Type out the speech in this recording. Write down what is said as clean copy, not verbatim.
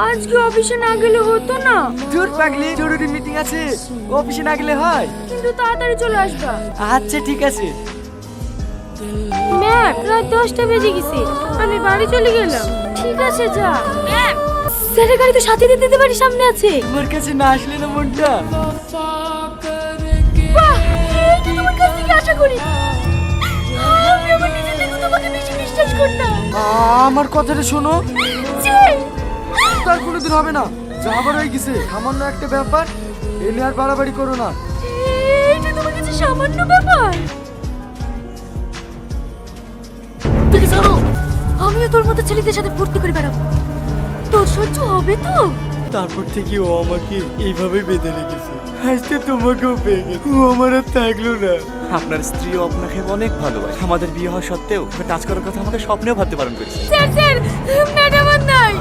আজকে অফিসে না গেলে হতো না? দূর পাগলি, জরুরি মিটিং আছে, অফিসে না গেলে হয়? কিন্তু তাড়াতাড়ি চলে আসবা। আচ্ছা ঠিক আছে। ম্যাম, রাত 10টা বেজে গেছে, আমি বাড়ি চলে গেলাম। ঠিক আছে যা। ম্যাম, স্যারের গাড়ি তো সাথে দিতে পারি, সামনে আছে। আমার কাছে না আসলে না মনটা। বাহ, এইটা তোমার কাছ থেকে আশা করি। আমি আমার নিজের থেকে তোমাকে বেশি বিশ্বাস করতাম। আমার কথাটা শোনো। ছি! তার কোনোদিন হবে না, যা আবার হয়ে গেছে সামান্য একটা ব্যাপার, এলে আর বাড়াবাড়ি করো না। এইটা তোমার কাছে সামান্য ব্যাপার? দেখি ছাড়ো। আমিও তোর মতো ছেলেদের সাথে ফুর্তি করে বেড়াবো, তোর সহ্য হবে তো? তারপর থেকে ও আমাকে এইভাবে বেঁধে রেখেছে, আজকে তোমাকেও পেয়ে গেছে, ও আমার আর থাকলো না। আপনার স্ত্রীও আপনাকে অনেক ভালোবাসে। আমাদের বিয়ে হওয়া সত্ত্বেও টাচ করার কথা আমাকে স্বপ্নেও ভাবতে পারেন করেছে। স্যার, ম্যাডাম আর নাই।